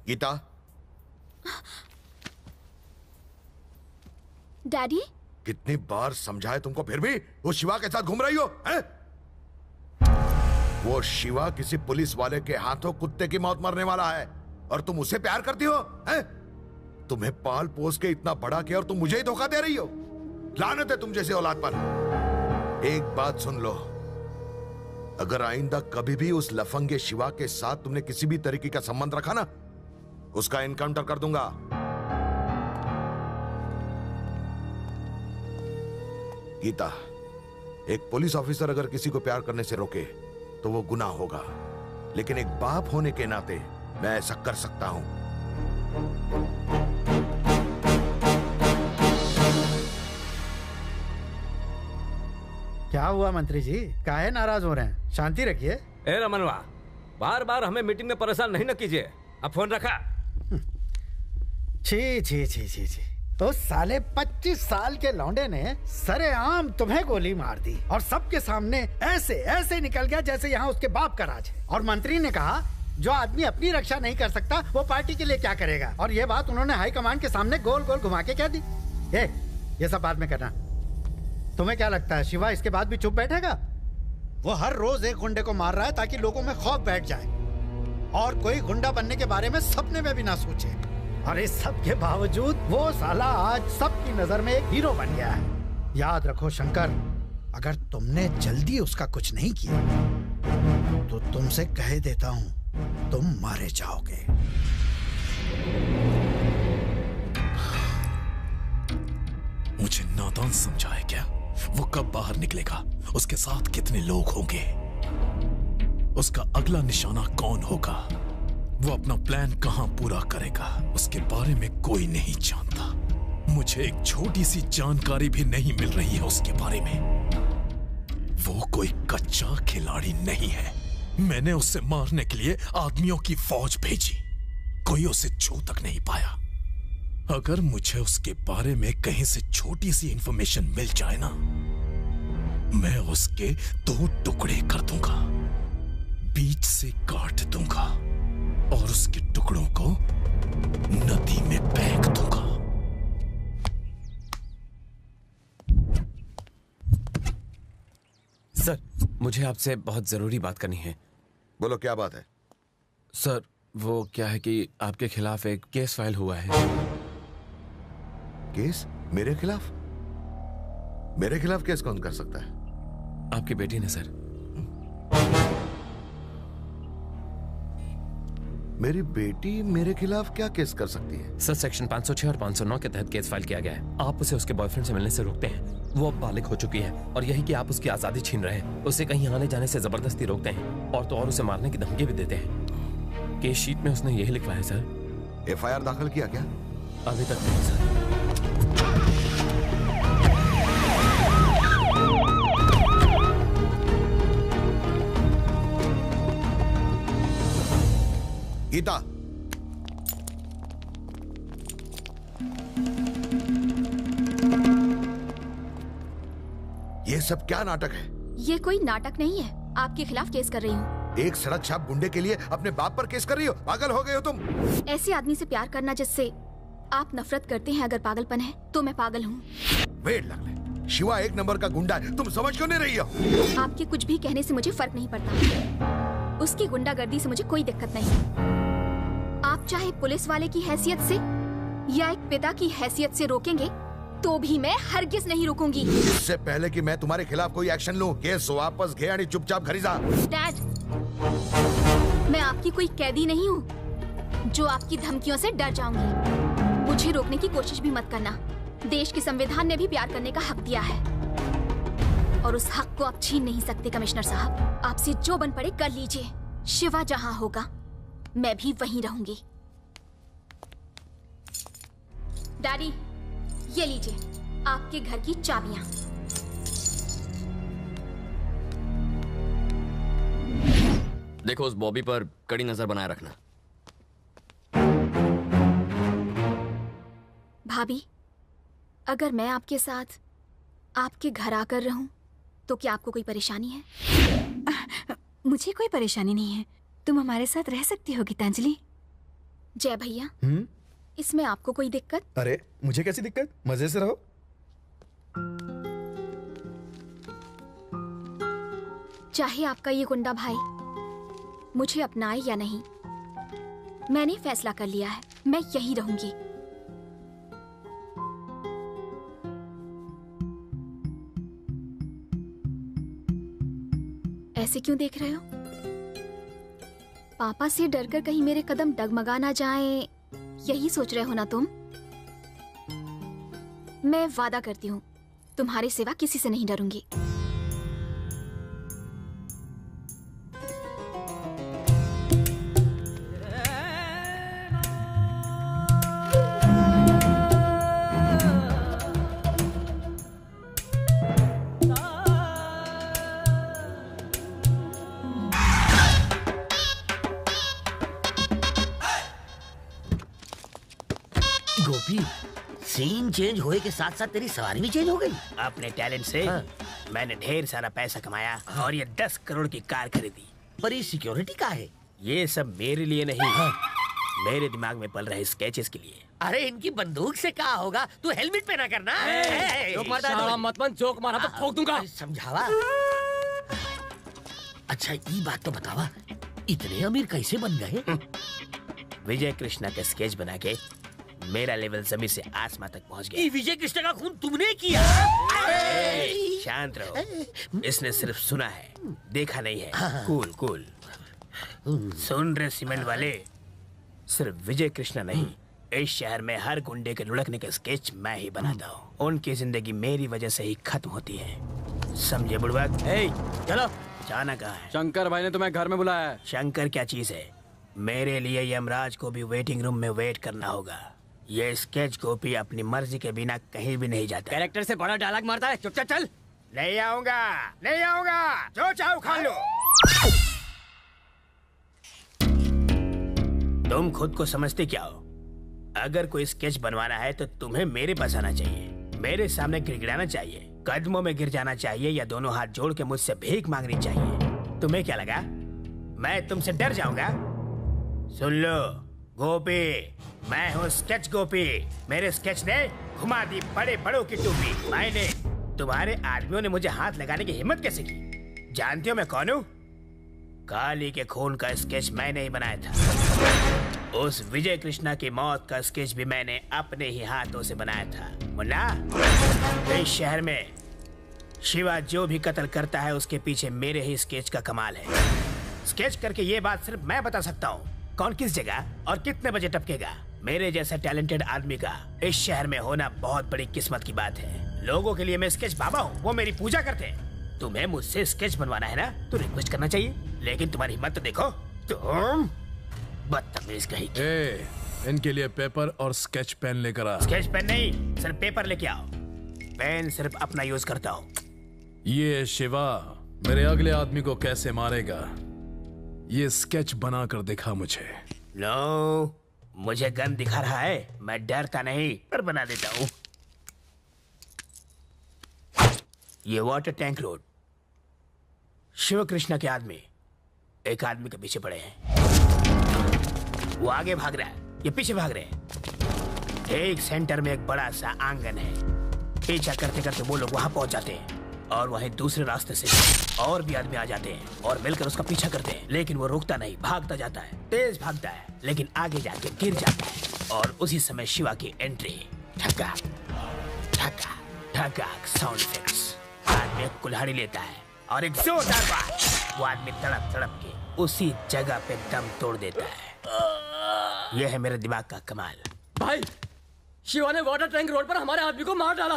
Gita. Daddy, कितनी बार समझाए तुमको, फिर भी वो शिवा के साथ घूम रही हो हैं? वो शिवा किसी पुलिस वाले के हाथों कुत्ते की मौत मरने वाला है और तुम उसे प्यार करती हो हैं? तुम्हें पाल पोस के इतना बड़ा किया और तुम मुझे ही धोखा दे रही हो। लानत है तुम जैसे औलाद पर। एक बात सुन लो, अगर आइंदा कभी भी उस लफंगे शिवा के साथ तुमने किसी भी तरीके का संबंध रखा ना, उसका एनकाउंटर कर दूंगा। गीता, एक पुलिस ऑफिसर अगर किसी को प्यार करने से रोके तो वो गुनाह होगा, लेकिन एक बाप होने के नाते मैं ऐसा कर सकता हूं। क्या हुआ मंत्री जी, काहे नाराज हो रहे हैं? शांति रखिए। ए रमनवा, बार बार हमें मीटिंग में परेशान नहीं न कीजिए। अब फोन रखा। छी छी छी छी छी, उस साले 25 साल के लौंडे ने सरेआम तुम्हें गोली मार दी और सबके सामने ऐसे ऐसे निकल गया जैसे यहाँ उसके बाप का राज है। और मंत्री ने कहा जो आदमी अपनी रक्षा नहीं कर सकता वो पार्टी के लिए क्या करेगा। और ये बात उन्होंने हाईकमान के सामने गोल गोल घुमा के कह दी। ये सब बाद में करना। तुम्हें क्या लगता है शिवा इसके बाद भी चुप बैठेगा? वो हर रोज एक गुंडे को मार रहा है ताकि लोगों में खौफ बैठ जाए और कोई गुंडा बनने के बारे में सपने में भी ना सोचे। और इस सब के बावजूद वो साला आज सबकी नजर में एक हीरो बन गया है। याद रखो शंकर, अगर तुमने जल्दी उसका कुछ नहीं किया तो तुमसे कह देता हूं तुम मारे जाओगे। मुझे नादान समझा है क्या? वो कब बाहर निकलेगा, उसके साथ कितने लोग होंगे, उसका अगला निशाना कौन होगा, वो अपना प्लान कहां पूरा करेगा, उसके बारे में कोई नहीं जानता। मुझे एक छोटी सी जानकारी भी नहीं मिल रही है उसके बारे में। वो कोई कच्चा खिलाड़ी नहीं है। मैंने उसे मारने के लिए आदमियों की फौज भेजी, कोई उसे छू तक नहीं पाया। अगर मुझे उसके बारे में कहीं से छोटी सी इंफॉर्मेशन मिल जाए ना, मैं उसके 2 टुकड़े कर दूंगा, बीच से काट दूंगा और उसके टुकड़ों को नदी में फेंक दूंगा। सर, मुझे आपसे बहुत जरूरी बात करनी है। बोलो, क्या बात है? सर, वो क्या है कि आपके खिलाफ एक केस फाइल हुआ है। केस? मेरे खिलाफ? मेरे खिलाफ केस कौन कर सकता है? आपकी बेटी ने सर। मेरी बेटी मेरे खिलाफ क्या केस कर सकती है? सर, सेक्शन 506 और 509 के तहत केस फाइल किया गया है। आप उसे उसके बॉयफ्रेंड से मिलने से रोकते हैं, वो अब बालिग हो चुकी है, और यही कि आप उसकी आजादी छीन रहे हैं, उसे कहीं आने जाने से जबरदस्ती रोकते हैं, और तो और उसे मारने की धमकी भी देते हैं। केस शीट में उसने यही लिखवा है सर। एफआईआर दाखिल किया क्या? अभी तक नहीं सर। गीता, ये सब क्या नाटक है? ये कोई नाटक नहीं है, आपके खिलाफ केस कर रही हूँ। एक सड़क छाप गुंडे के लिए अपने बाप पर केस कर रही हो? पागल हो गए हो तुम? ऐसे आदमी से प्यार करना जिससे आप नफरत करते हैं अगर पागलपन है तो मैं पागल हूँ। वेट लग ले, शिवा 1 नंबर का गुंडा है, तुम समझ क्यों नहीं रही हो? आपके कुछ भी कहने से मुझे फर्क नहीं पड़ता, उसकी गुंडागर्दी से मुझे कोई दिक्कत नहीं। आप चाहे पुलिस वाले की हैसियत से या एक पिता की हैसियत से रोकेंगे तो भी मैं हरगिज नहीं रुकूंगी। इससे पहले कि मैं तुम्हारे खिलाफ कोई एक्शन लूं, केस वापस घे आणि चुपचाप घरी जा। डैड, मैं आपकी कोई कैदी नहीं हूँ जो आपकी धमकियों से डर जाऊंगी। मुझे रोकने की कोशिश भी मत करना। देश के संविधान ने भी प्यार करने का हक दिया है और उस हक को आप छीन नहीं सकते। कमिश्नर साहब, आपसे जो बन पड़े कर लीजिए। शिवा जहाँ होगा मैं भी वहीं रहूंगी। डैडी, ये लीजिए आपके घर की चाबियां। देखो, उस बॉबी पर कड़ी नजर बनाए रखना। भाभी, अगर मैं आपके साथ आपके घर आकर रहूं तो क्या आपको कोई परेशानी है? मुझे कोई परेशानी नहीं है, तुम हमारे साथ रह सकती हो गीतांजलि। जय भैया, इसमें आपको कोई दिक्कत? अरे मुझे कैसी दिक्कत, मजे से रहो। चाहे आपका ये गुंडा भाई मुझे अपनाए या नहीं, मैंने फैसला कर लिया है, मैं यहीं रहूंगी। ऐसे क्यों देख रहे हो? पापा से डरकर कहीं मेरे कदम डगमगा ना जाएं, यही सोच रहे हो ना तुम? मैं वादा करती हूँ तुम्हारे सिवा किसी से नहीं डरूंगी। गोपी, सीन चेंज होए के साथ साथ तेरी सवारी भी चेंज हो गई। अपने टैलेंट से मैंने ढेर सारा पैसा कमाया और ये 10 करोड़ की कार खरीदी। पर ये सिक्योरिटी का है? ये सब मेरे लिए नहीं, मेरे दिमाग में पल रहे स्केचेस के लिए। अरे इनकी बंदूक से क्या होगा, तू हेलमेट पहना करना। मत बन, जोक मारा तो ठोक दूंगा। समझावा। अच्छा ये बात तो बतावा, इतने अमीर कैसे बन गए? विजय कृष्णा के स्केच बना के मेरा लेवल जमीन से आसमां तक पहुंच गया। विजय कृष्ण का खून तुमने किया? शांत रहो, इसने सिर्फ सुना है, देखा नहीं है। Cool cool. सुन रहे सीमेंट वाले, सिर्फ विजय कृष्णा नहीं, इस शहर में हर गुंडे के लुढ़कने के स्केच मैं ही बनाता हूँ। उनकी जिंदगी मेरी वजह से ही खत्म होती है, समझे बुढ़वा? चलो। जाना कहाँ है? शंकर भाई ने तुम्हें घर में बुलाया है। शंकर क्या चीज है? मेरे लिए यमराज को भी वेटिंग रूम में वेट करना होगा। ये स्केच कॉपी अपनी मर्जी के बिना कहीं भी नहीं जाता। कैरेक्टर से बड़ा डायलॉग मारता है, चुपचाप चल। नहीं आऊंगा, नहीं आऊंगा, जो चाहो खा लो। तुम खुद को समझते क्या हो? अगर कोई स्केच बनवाना है तो तुम्हें मेरे पास आना चाहिए, मेरे सामने गिड़गिड़ाना चाहिए, कदमों में गिर जाना चाहिए या दोनों हाथ जोड़ के मुझसे भीख मांगनी चाहिए। तुम्हें क्या लगा मैं तुमसे डर जाऊंगा? सुन लो गोपी, मैं हूँ स्केच गोपी। मेरे स्केच ने घुमा दी बड़े बड़ों की टोपी। मैंने तुम्हारे आदमियों ने मुझे हाथ लगाने की हिम्मत कैसे की? जानते हो मैं कौन हूँ? काली के खून का स्केच मैंने ही बनाया था। उस विजय कृष्णा की मौत का स्केच भी मैंने अपने ही हाथों से बनाया था। मुन्ना, इस शहर में शिवा जो भी कत्ल करता है उसके पीछे मेरे ही स्केच का कमाल है। स्केच करके ये बात सिर्फ मैं बता सकता हूँ, कौन किस जगह और कितने बजे टपकेगा। मेरे जैसा टैलेंटेड आदमी का इस शहर में होना बहुत बड़ी किस्मत की बात है। लोगों के लिए मैं स्केच बाबा हूँ, वो मेरी पूजा करते हैं। तुम्हें मुझसे स्केच बनवाना है ना, तो रिक्वेस्ट करना चाहिए, लेकिन तुम्हारी हिम्मत तो देखो। तुम बदतमीज कहीं। इनके लिए पेपर और स्केच पेन लेकर आ। स्केच पेन नहीं, सिर्फ पेपर लेके आओ। पेन सिर्फ अपना यूज करता हूँ। ये शिवा मेरे अगले आदमी को कैसे मारेगा, ये स्केच बना कर दिखा मुझे। नो, मुझे गन दिखा रहा है, मैं डरता नहीं, पर बना देता हूँ। ये water tank road, Shiv Krishna के आदमी एक आदमी के पीछे पड़े हैं। वो आगे भाग रहा है, ये पीछे भाग रहे हैं। एक सेंटर में एक बड़ा सा आंगन है। पीछा करते करते वो लोग वहां पहुंच जाते हैं और वहीं दूसरे रास्ते से और भी आदमी आ जाते हैं और मिलकर उसका पीछा करते हैं, लेकिन वो रुकता नहीं, भागता जाता है, तेज भागता है, लेकिन आगे जाके गिर जाता है। और उसी समय शिवा की एंट्री। ठका ठका ठका साउंड इफेक्ट्स। आदमी एक कुल्हाड़ी लेता है और एक जोरदार बात, वो आदमी तड़प तड़प के उसी जगह पे दम तोड़ देता है। यह है मेरे दिमाग का कमाल। भाई, शिवा ने वाटर टैंक रोड पर हमारे आदमी को मार डाला।